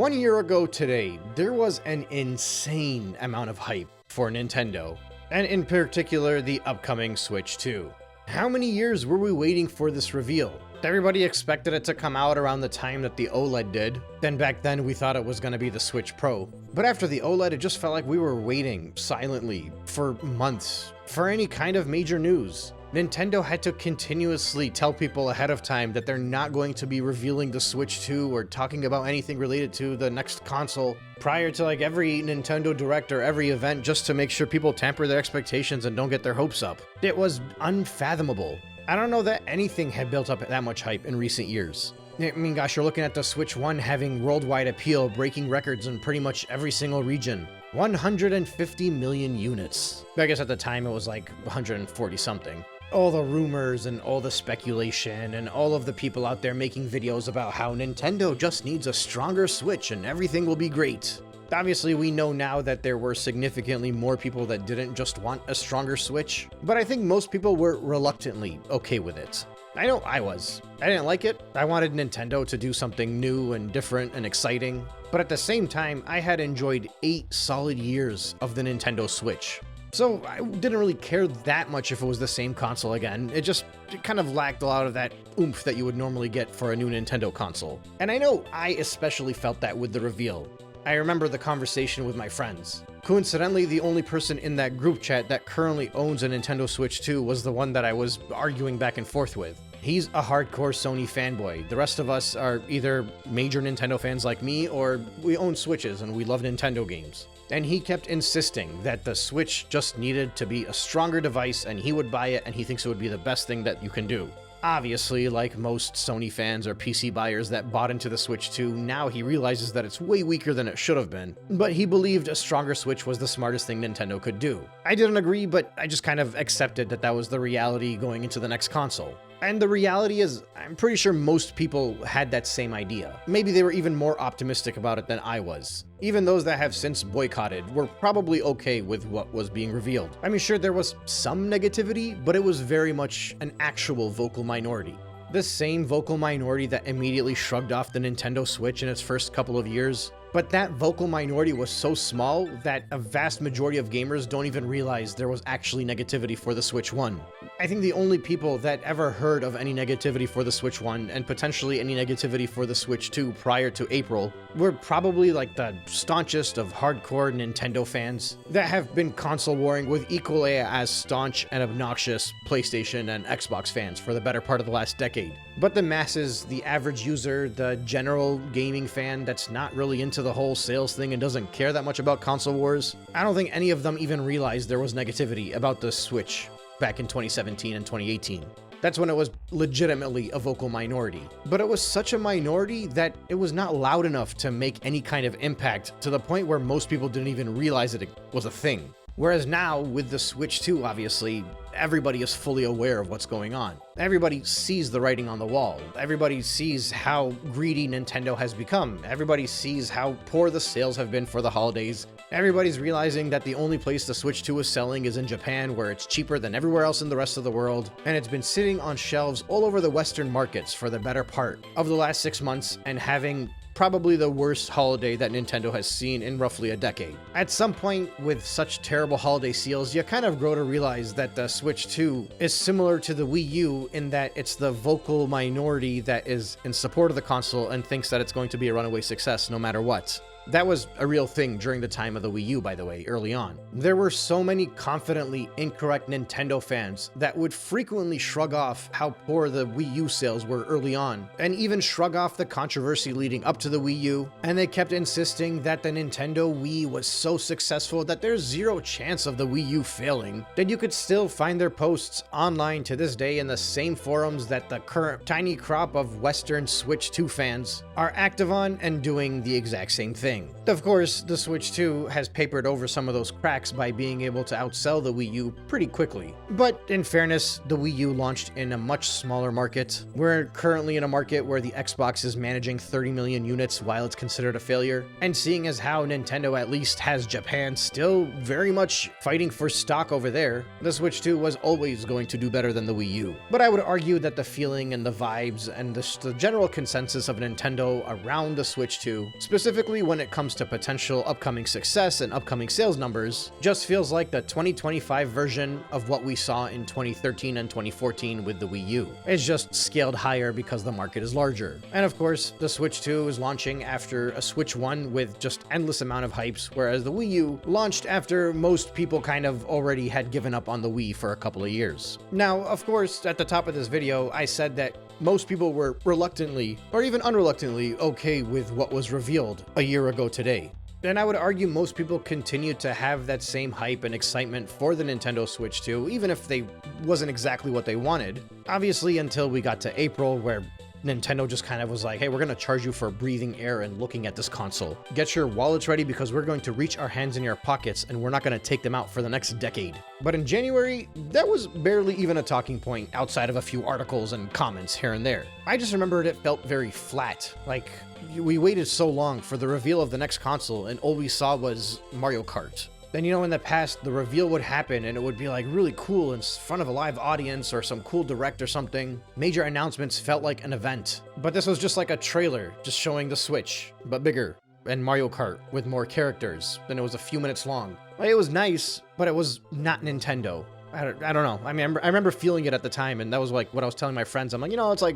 1 year ago today, there was an insane amount of hype for Nintendo, and in particular the upcoming Switch 2. How many years were we waiting for this reveal? Everybody expected it to come out around the time that the OLED did. Then back then we thought it was going to be the Switch Pro. But after the OLED, it just felt like we were waiting silently for months for any kind of major news. Nintendo had to continuously tell people ahead of time that they're not going to be revealing the Switch 2 or talking about anything related to the next console prior to like every Nintendo Direct or every event, just to make sure people temper their expectations and don't get their hopes up. It was unfathomable. I don't know that anything had built up that much hype in recent years. I mean, gosh, you're looking at the Switch 1 having worldwide appeal, breaking records in pretty much every single region. 150 million units. I guess at the time it was like 140 something. All the rumors and all the speculation and all of the people out there making videos about how Nintendo just needs a stronger Switch and everything will be great. Obviously, we know now that there were significantly more people that didn't just want a stronger Switch, but I think most people were reluctantly okay with it. I know I was. I didn't like it. I wanted Nintendo to do something new and different and exciting, but at the same time, I had enjoyed 8 solid years of the Nintendo Switch. So I didn't really care that much if it was the same console again. It kind of lacked a lot of that oomph that you would normally get for a new Nintendo console. And I know I especially felt that with the reveal. I remember the conversation with my friends. Coincidentally, the only person in that group chat that currently owns a Nintendo Switch 2 was the one that I was arguing back and forth with. He's a hardcore Sony fanboy. The rest of us are either major Nintendo fans like me, or we own Switches and we love Nintendo games. And he kept insisting that the Switch just needed to be a stronger device and he would buy it and he thinks it would be the best thing that you can do. Obviously, like most Sony fans or PC buyers that bought into the Switch 2, now he realizes that it's way weaker than it should have been. But he believed a stronger Switch was the smartest thing Nintendo could do. I didn't agree, but I just kind of accepted that that was the reality going into the next console. And the reality is, I'm pretty sure most people had that same idea. Maybe they were even more optimistic about it than I was. Even those that have since boycotted were probably okay with what was being revealed. I mean, sure, there was some negativity, but it was very much an actual vocal minority. The same vocal minority that immediately shrugged off the Nintendo Switch in its first couple of years. But that vocal minority was so small that a vast majority of gamers don't even realize there was actually negativity for the Switch 1. I think the only people that ever heard of any negativity for the Switch 1 and potentially any negativity for the Switch 2 prior to April were probably like the staunchest of hardcore Nintendo fans that have been console warring with equally as staunch and obnoxious PlayStation and Xbox fans for the better part of the last decade. But the masses, the average user, the general gaming fan that's not really into the whole sales thing and doesn't care that much about console wars, I don't think any of them even realized there was negativity about the Switch back in 2017 and 2018. That's when it was legitimately a vocal minority. But it was such a minority that it was not loud enough to make any kind of impact, to the point where most people didn't even realize that it was a thing. Whereas now, with the Switch 2, obviously, everybody is fully aware of what's going on. Everybody sees the writing on the wall. Everybody sees how greedy Nintendo has become. Everybody sees how poor the sales have been for the holidays. Everybody's realizing that the only place the Switch 2 is selling is in Japan, where it's cheaper than everywhere else in the rest of the world, and it's been sitting on shelves all over the Western markets for the better part of the last 6 months and having probably the worst holiday that Nintendo has seen in roughly a decade. At some point, with such terrible holiday sales, you kind of grow to realize that the Switch 2 is similar to the Wii U in that it's the vocal minority that is in support of the console and thinks that it's going to be a runaway success no matter what. That was a real thing during the time of the Wii U, by the way, early on. There were so many confidently incorrect Nintendo fans that would frequently shrug off how poor the Wii U sales were early on, and even shrug off the controversy leading up to the Wii U, and they kept insisting that the Nintendo Wii was so successful that there's zero chance of the Wii U failing. Then you could still find their posts online to this day in the same forums that the current tiny crop of Western Switch 2 fans are active on and doing the exact same thing. thing. Of course, the Switch 2 has papered over some of those cracks by being able to outsell the Wii U pretty quickly. But in fairness, the Wii U launched in a much smaller market. We're currently in a market where the Xbox is managing 30 million units while it's considered a failure, and seeing as how Nintendo at least has Japan still very much fighting for stock over there, the Switch 2 was always going to do better than the Wii U. But I would argue that the feeling and the vibes and the general consensus of Nintendo around the Switch 2, specifically when it comes to potential upcoming success and upcoming sales numbers, just feels like the 2025 version of what we saw in 2013 and 2014 with the Wii U. It's just scaled higher because the market is larger. And of course, the Switch 2 is launching after a Switch 1 with just endless amount of hypes, whereas the Wii U launched after most people kind of already had given up on the Wii for a couple of years. Now, of course, at the top of this video, I said that most people were reluctantly, or even unreluctantly, okay with what was revealed a year ago today. And I would argue most people continue to have that same hype and excitement for the Nintendo Switch 2, even if they wasn't exactly what they wanted. Obviously, until we got to April, where Nintendo just kind of was like, hey, we're going to charge you for breathing air and looking at this console. Get your wallets ready because we're going to reach our hands in your pockets and we're not going to take them out for the next decade. But in January, that was barely even a talking point outside of a few articles and comments here and there. I just remembered it felt very flat. Like, we waited so long for the reveal of the next console and all we saw was Mario Kart. Then, you know, in the past, the reveal would happen and it would be like really cool in front of a live audience or some cool direct or something. Major announcements felt like an event. But this was just like a trailer, just showing the Switch, but bigger, and Mario Kart with more characters. Then it was a few minutes long. Like, it was nice, but it was not Nintendo. I don't know. I mean, I remember feeling it at the time, and that was like what I was telling my friends. I'm like, you know, it's like,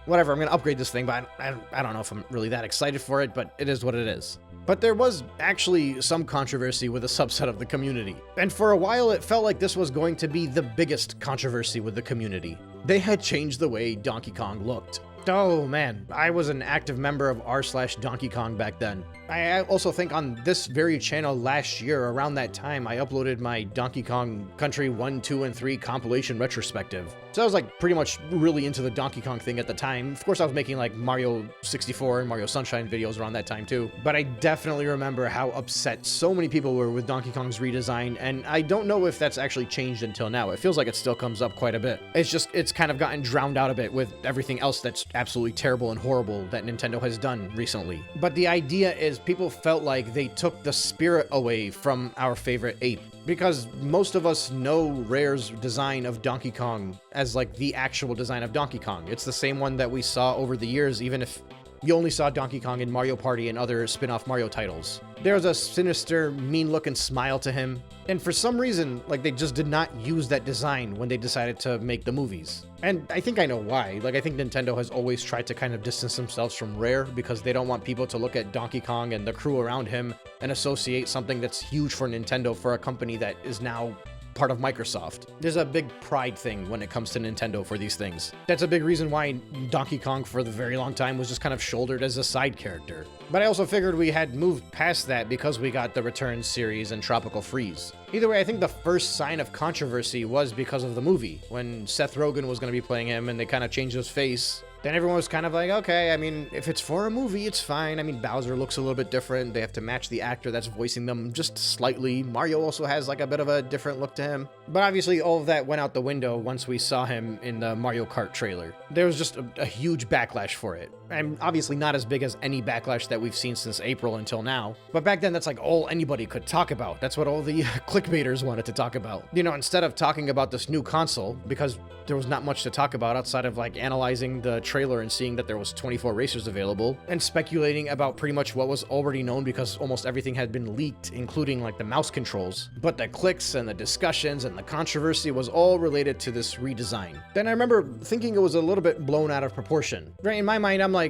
whatever, I'm going to upgrade this thing, but I don't know if I'm really that excited for it, but it is what it is. But there was actually some controversy with a subset of the community. And for a while, it felt like this was going to be the biggest controversy with the community. They had changed the way Donkey Kong looked. Oh man, I was an active member of r/Donkey Kong back then. I also think on this very channel last year, around that time, I uploaded my Donkey Kong Country 1, 2, and 3 compilation retrospective. So I was like pretty much really into the Donkey Kong thing at the time. Of course, I was making like Mario 64 and Mario Sunshine videos around that time too. But I definitely remember how upset so many people were with Donkey Kong's redesign, and I don't know if that's actually changed until now. It feels like it still comes up quite a bit. It's kind of gotten drowned out a bit with everything else that's absolutely terrible and horrible that Nintendo has done recently. But the idea is people felt like they took the spirit away from our favorite ape, because most of us know Rare's design of Donkey Kong as like the actual design of Donkey Kong. It's the same one that we saw over the years, even if you only saw Donkey Kong in Mario Party and other spin-off Mario titles. There was a sinister, mean-looking smile to him, and for some reason, like, they just did not use that design when they decided to make the movies. And I think I know why. Like, I think Nintendo has always tried to kind of distance themselves from Rare because they don't want people to look at Donkey Kong and the crew around him and associate something that's huge for Nintendo for a company that is now part of Microsoft. There's a big pride thing when it comes to Nintendo for these things. That's a big reason why Donkey Kong for the very long time was just kind of shouldered as a side character. But I also figured we had moved past that because we got the Return series and Tropical Freeze. Either way, I think the first sign of controversy was because of the movie, when Seth Rogen was going to be playing him and they kind of changed his face. Then everyone was kind of like, okay, I mean, if it's for a movie, it's fine. I mean, Bowser looks a little bit different. They have to match the actor that's voicing them just slightly. Mario also has like a bit of a different look to him. But obviously all of that went out the window once we saw him in the Mario Kart trailer. There was just a huge backlash for it. And obviously not as big as any backlash that we've seen since April until now. But back then, that's like all anybody could talk about. That's what all the clickbaiters wanted to talk about. You know, instead of talking about this new console, because there was not much to talk about outside of like analyzing the trailer and seeing that there was 24 racers available and speculating about pretty much what was already known because almost everything had been leaked, including like the mouse controls. But the clicks and the discussions and the controversy was all related to this redesign. Then I remember thinking it was a little bit blown out of proportion. Right, in my mind, I'm like,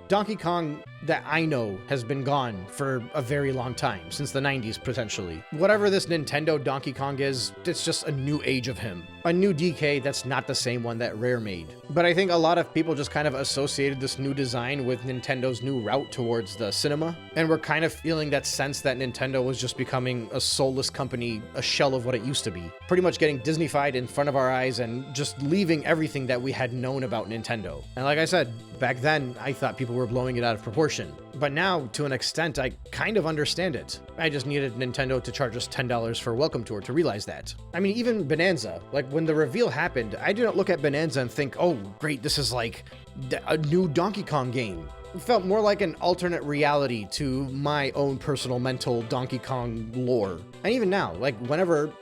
Donkey Kong that I know has been gone for a very long time, since the 90s potentially. Whatever this Nintendo Donkey Kong is, it's just a new age of him. A new DK that's not the same one that Rare made. But I think a lot of people just kind of associated this new design with Nintendo's new route towards the cinema, and we're kind of feeling that sense that Nintendo was just becoming a soulless company, a shell of what it used to be. Pretty much getting Disneyfied in front of our eyes and just leaving everything that we had known about Nintendo. And like I said, back then, I thought people were blowing it out of proportion. proportion. But now, to an extent, I kind of understand it. I just needed Nintendo to charge us $10 for Welcome Tour to realize that. I mean, even Bonanza, like when the reveal happened, I didn't look at Bonanza and think, oh, great, this is like a new Donkey Kong game. It felt more like an alternate reality to my own personal mental Donkey Kong lore. And even now, like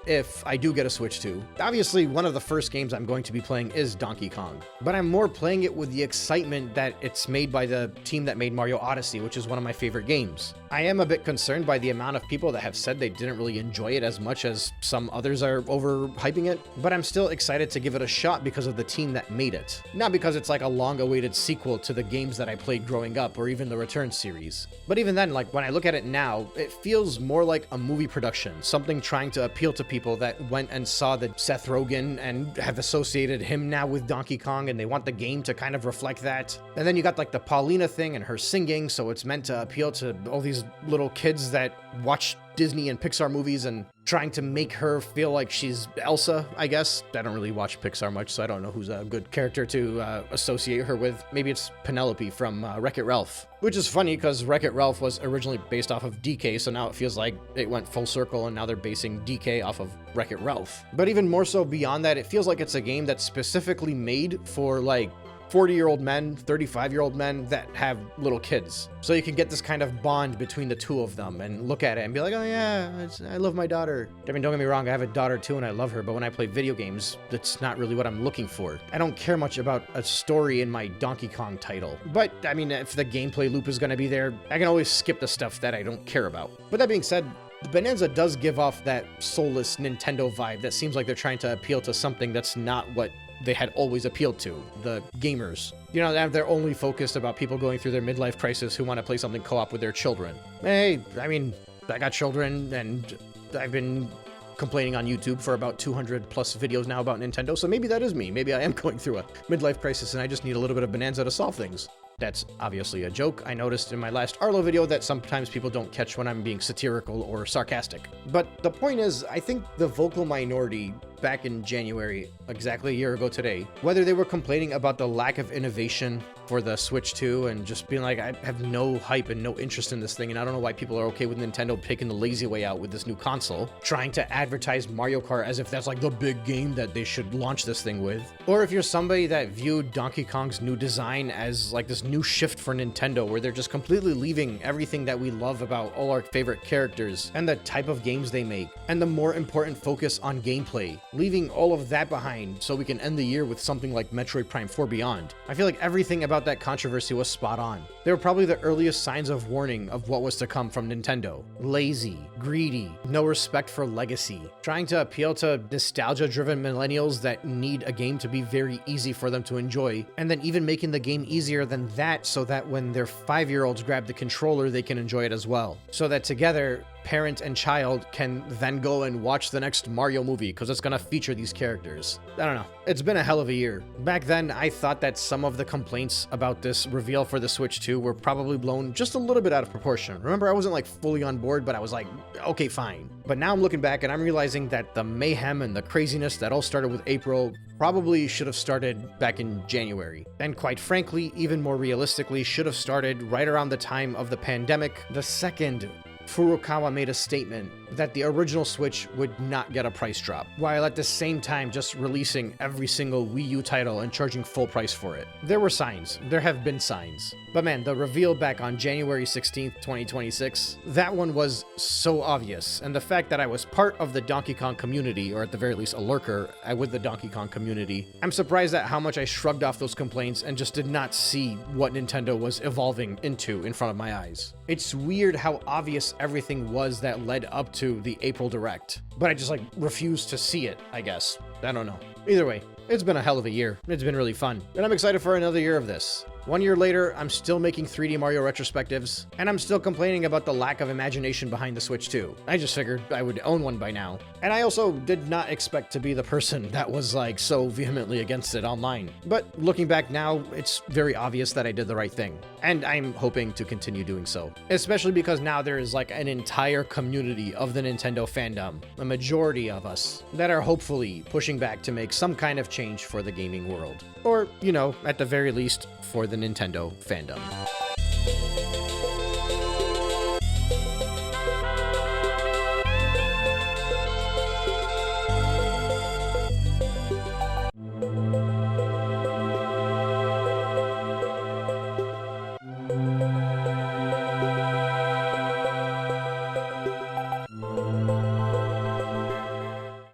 if I do get a Switch 2, obviously one of the first games I'm going to be playing is Donkey Kong, but I'm more playing it with the excitement that it's made by the team that made Mario Odyssey, which is one of my favorite games. I am a bit concerned by the amount of people that have said they didn't really enjoy it as much as some others are overhyping it, but I'm still excited to give it a shot because of the team that made it. Not because it's like a long-awaited sequel to the games that I played growing up or even the Return series. But even then, like when I look at it now, it feels more like a movie production, something trying to appeal to people that went and saw the Seth Rogen and have associated him now with Donkey Kong, and they want the game to kind of reflect that. And then you got like the Paulina thing and her singing, so it's meant to appeal to all these little kids that watch Disney and Pixar movies and trying to make her feel like she's Elsa, I guess. I don't really watch Pixar much, so I don't know who's a good character to associate her with. Maybe it's Penelope from Wreck-It Ralph. Which is funny because Wreck-It Ralph was originally based off of DK, so now it feels like it went full circle and now they're basing DK off of Wreck-It Ralph. But even more so beyond that, it feels like it's a game that's specifically made for like 40-year-old men, 35-year-old men that have little kids. So you can get this kind of bond between the two of them and look at it and be like, oh yeah, I love my daughter. I mean, don't get me wrong, I have a daughter too and I love her, but when I play video games, that's not really what I'm looking for. I don't care much about a story in my Donkey Kong title. But, I mean, if the gameplay loop is going to be there, I can always skip the stuff that I don't care about. But that being said, Bonanza does give off that soulless Nintendo vibe that seems like they're trying to appeal to something that's not what they had always appealed to, the gamers. You know, they're only focused about people going through their midlife crisis who want to play something co-op with their children. Hey, I mean, I got children and I've been complaining on YouTube for about 200 plus videos now about Nintendo, so maybe that is me. Maybe I am going through a midlife crisis and I just need a little bit of Bonanza to solve things. That's obviously a joke. I noticed in my last Arlo video that sometimes people don't catch when I'm being satirical or sarcastic. But the point is, I think the vocal minority back in January, exactly a year ago today, whether they were complaining about the lack of innovation for the Switch 2 and just being like, I have no hype and no interest in this thing, and I don't know why people are okay with Nintendo taking the lazy way out with this new console, trying to advertise Mario Kart as if that's like the big game that they should launch this thing with. Or if you're somebody that viewed Donkey Kong's new design as like this new shift for Nintendo, where they're just completely leaving everything that we love about all our favorite characters and the type of games they make, and the more important focus on gameplay, leaving all of that behind so we can end the year with something like Metroid Prime 4 Beyond. I feel like everything about that controversy was spot on. They were probably the earliest signs of warning of what was to come from Nintendo. Lazy, greedy, no respect for legacy, trying to appeal to nostalgia-driven millennials that need a game to be very easy for them to enjoy, and then even making the game easier than that so that when their 5-year-olds grab the controller, they can enjoy it as well. So that together, parent and child can then go and watch the next Mario movie because it's going to feature these characters. I don't know. It's been a hell of a year. Back then, I thought that some of the complaints about this reveal for the Switch 2 were probably blown just a little bit out of proportion. Remember, I wasn't like fully on board, but I was like, okay, fine. But now I'm looking back and I'm realizing that the mayhem and the craziness that all started with April probably should have started back in January. And quite frankly, even more realistically, should have started right around the time of the pandemic, the second Furukawa made a statement that the original Switch would not get a price drop, while at the same time just releasing every single Wii U title and charging full price for it. There were signs. There have been signs. But man, the reveal back on January 16th, 2026, that one was so obvious. And the fact that I was part of the Donkey Kong community, or at the very least a lurker with the Donkey Kong community, I'm surprised at how much I shrugged off those complaints and just did not see what Nintendo was evolving into in front of my eyes. It's weird how obvious everything was that led up to the April Direct, but I just like refused to see it, I guess. I don't know. Either way, it's been a hell of a year. It's been really fun, and I'm excited for another year of this. 1 year later, I'm still making 3D Mario retrospectives, and I'm still complaining about the lack of imagination behind the Switch 2. I just figured I would own one by now. And I also did not expect to be the person that was like so vehemently against it online. But looking back now, it's very obvious that I did the right thing. And I'm hoping to continue doing so. Especially because now there is like an entire community of the Nintendo fandom, a majority of us, that are hopefully pushing back to make some kind of change for the gaming world. Or, you know, at the very least, for the Nintendo fandom.